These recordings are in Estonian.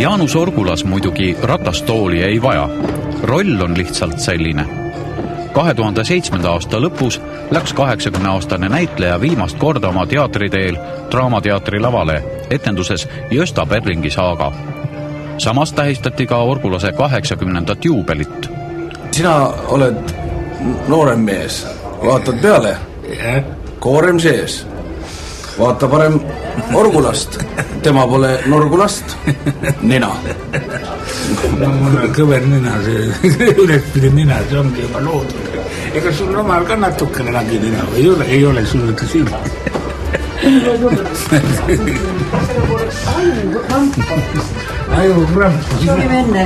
Jaanus Orgulas muidugi ratastooli ei vaja. Roll on lihtsalt selline. 2007. aasta lõpus läks 80-aastane näitleja viimast korda oma teatriteel Draamateatri lavale etenduses Gösta Berlingi saaga. Samas tähistati ka Orgulase 80. juubelit. Sina oled noorem mees. Vaatad peale. Koorem sees. Vaata parem Orgulast. Tema pole Norgulast. Nina. No mul on kõver nina, see ülespidi nina, see ongi juba loodud. Ega sul omal ka natukene lagi nina, ei ole sul ikka siin. Aju krampus. Soovime enne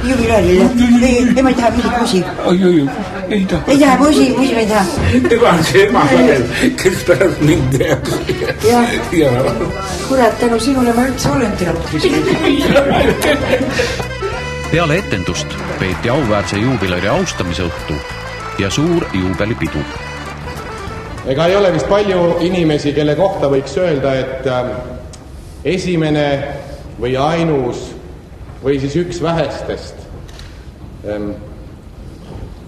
jubilaalile. Ei, ma ei taha midagi posi. Ei taha. Ei taha posi ma ei taha. Ega on see ema kadel, kes pärast mind teab. Ja. Kurat, tänu sinule ma üldse olen teatris. Peale etendust peeti auväärse juubileri austamise õhtu ja suur juubelipidu. Ega ei ole vist palju inimesi, kelle kohta võiks öelda, et esimene või ainus või siis üks vähestest.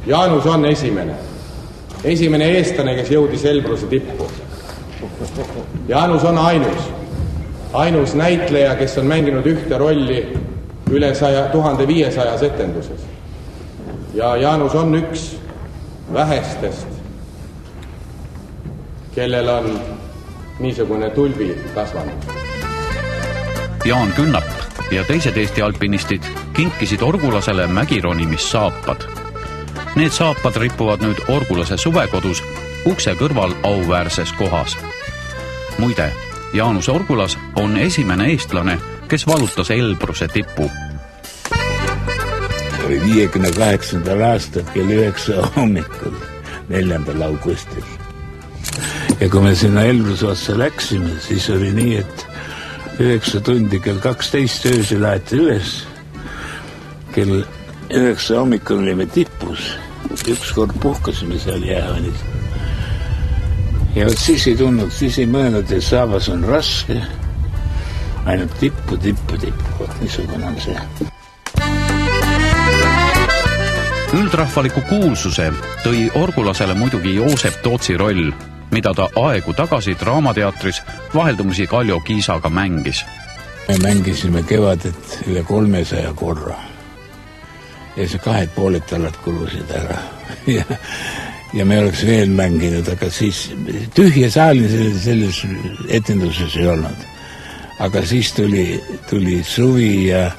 Jaanus on esimene eestlane, kes jõudis Elbruse tippu. Jaanus on ainus näitleja, kes on mänginud ühte rolli üle 1500 etenduses. Ja Jaanus on üks vähestest, kellel on niisugune tulbi kasvanud. Jaan Künnap ja teised Eesti alpinistid kinkisid Orgulasele mäironimissaapad. Need saapad rippuvad nüüd Orgulase suvekodus ukse kõrval auväärses kohas. Muide, Jaanus Orgulas on esimene eestlane, kes valutas Elbruse tippu. Oli 58. aastal kell 9 hommikul, 4. augustil. Ja kui me sinna Elbruse otsa läksime, siis oli nii, et 9 tundi kell 12 öösel laeti üles. Kell 9 hommikul olime tippus. Ükskord puhkasime seal jäävanis. Ja siis ei tundnud, siis ei mõelnud, et saabas on raske. Ainult tippu. Niisugune on see. Üldrahvaliku kuulsuse tõi Orgulasele muidugi Joosep Tootsi roll, mida ta aegu tagasi Draamateatris vaheldumisi Kaljo Kiisaga mängis. Me mängisime kevadet üle 300 korra. Ja see 2,5 talad kulusid ära. Ja me oleks veel mänginud, aga siis tühja saali selles etenduses ei olnud. Aga siis tuli suvi ja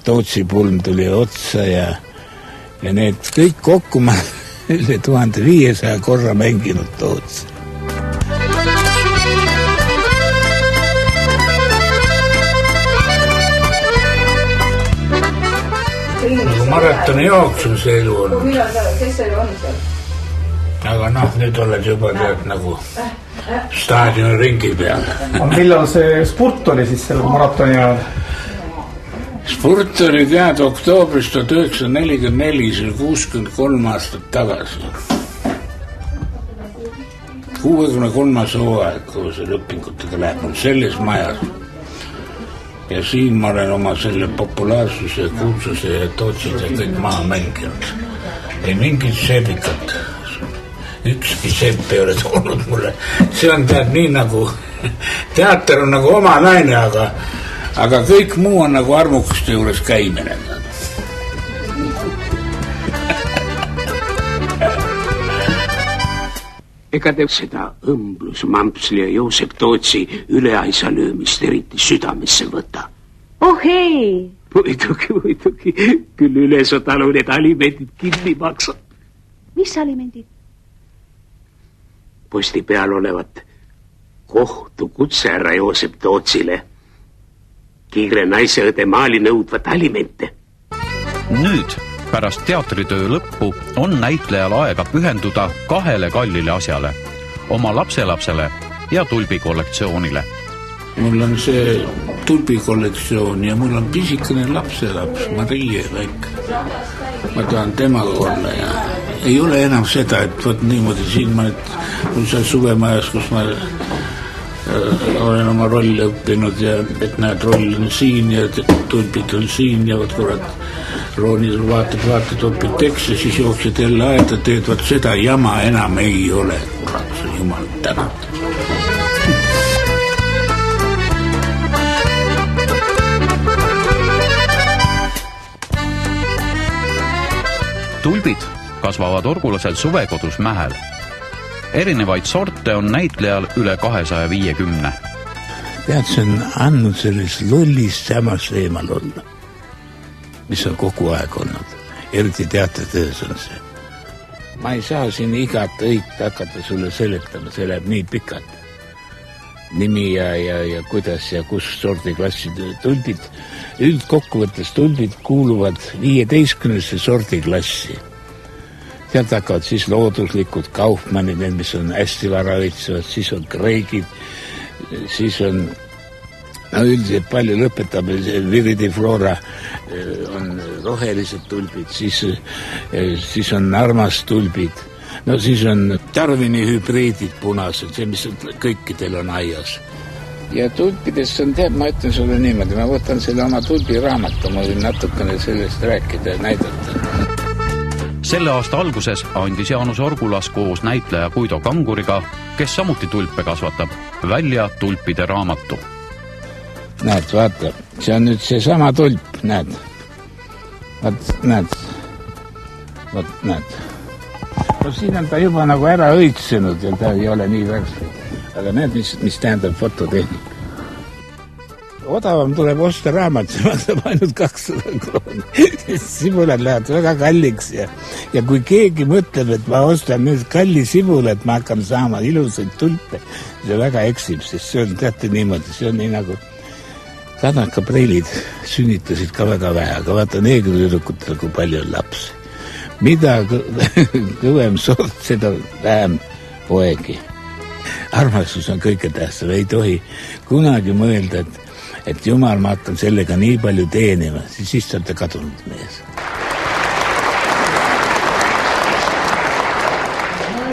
Tootsi pulm tuli otsa ja need kõik kokku ma üle 1500 korra mänginud Tootsi. Maratoni jooksul see elu on. Kes see on seal? Aga nüüd oled juba tead nagu staadioni ringi peal. Millal see spurt oli siis selle maratoni ajal? Spurt oli tead oktoobris 1944, see oli 63 aastat tagasi. 63. hooaeg, kui see lõpingutega läheb, on selles majas. Ja siin ma olen oma selle populaarsuse, kuulsuse ja Tootsid ja kõik maha mänginud. Ei mingit seebikat. Ükski sepp ei ole toonud mulle. See on tead nii nagu, teater on nagu oma naine, aga kõik muu on nagu armukuste juures käimine. Ega te seda õmblus Mampsli ja Joosep Tootsi üleaisa löömist eriti südamesse võta? Oh ei! Muidugi. Küll ülesõtalu need alimendid kinni maksab. Mis alimendid? Posti peal olevat kohtu kutse härra Joosep Tootsile. Kiire naisõõde maali nõudvat alimente. Nüüd pärast teatritöö lõppu on näitlejal aega pühenduda 2 kallile asjale, oma lapselapsele ja tulbikollektsioonile. Mul on see tulbikollektsioon ja mul on pisikene lapselaps, Marie väike. Ma tahan temaga olla ja ei ole enam seda, et võt niimoodi siin ma nüüd, mul seal suvemajas, kus ma olen oma rolli õppinud ja et näed, roll on siin ja tulbid on siin ja võt kurat, Roonil vaatad, õpid tekste, siis jooksed jälle aeda, teed, võt seda jama enam ei ole, kurat, see jumal tänab. Tulbid kasvavad orgulasel suvekodus Mähel. Erinevaid sorte on näitlejal üle 250. Tead, see on andnud sellist lollist samast eemal olla, mis on kogu aeg olnud. Eriti teatritöös on see. Ma ei saa siin igat õigt hakata sulle seletama, see läheb nii pikalt. Nimi ja kuidas ja kus sordiklassid tulbid. Üldkokkuvõttes tulbid kuuluvad 15. sordiklassi. Sealt hakkavad siis looduslikud Kaufmannid, need, mis on hästi vara õitsevad, siis on kreegid, siis on üldiselt palju lõpetab, viridiflora on rohelised tulbid, siis on armastulbid, no siis on Darwini hübriidid punased, see, mis kõikidel on aias. Ja tulpidest on teab, ma ütlen sulle niimoodi, ma võtan selle oma tulbiraamatu, ma võin natukene sellest rääkida ja näidata. Selle aasta alguses andis Jaanus Orgulas koos näitleja Guido Kanguriga, kes samuti tulpe kasvatab, välja tulpide raamatu. Näed, vaata, see on nüüd see sama tulp, näed. Näed. No siin on ta juba nagu ära õitsenud ja ta ei ole nii värske. Aga näed, mis tähendab fototehnika. Odavam tuleb osta raamat, see maksab ainult 200 krooni. Sibulad lähevad väga kalliks ja kui keegi mõtleb, et ma ostan nüüd kalli sibula, et ma hakkan saama ilusaid tulpe, see väga eksib, sest see on teate niimoodi, see on nii nagu kadakapreilid sünnitasid ka väga vähe, aga vaata neegrutüdrukutel, kui palju on lapsi. Mida kõvem sort, seda vähem poegi. Armastus on kõige tähtsam, ei tohi kunagi mõelda, et jumal, ma hakkan sellega nii palju teenima, siis on ta kadunud mees.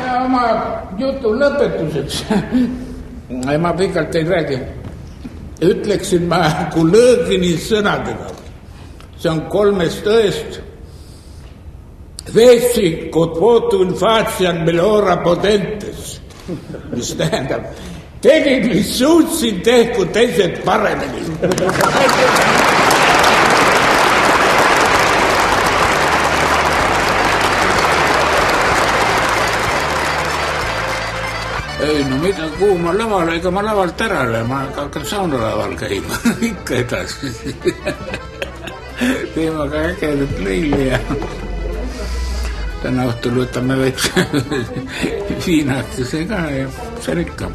Ja oma jutu lõpetuseks, ma pikalt ei räägi, ütleksin ma Kulõgini sõnadega. See on 3 tõest. Vesi kot votum faciam melora potentes, mis tähendab, tegid, mis suutsin, tehku teised paremini. Ei, no mida, kuhu ma laval, ega ma lavalt ära ole, ma hakkan saunalaval käima, ikka edasi. Teema ka ägedat lõili ja täna õhtul võtame väikse viinakese ka ja see on ikka.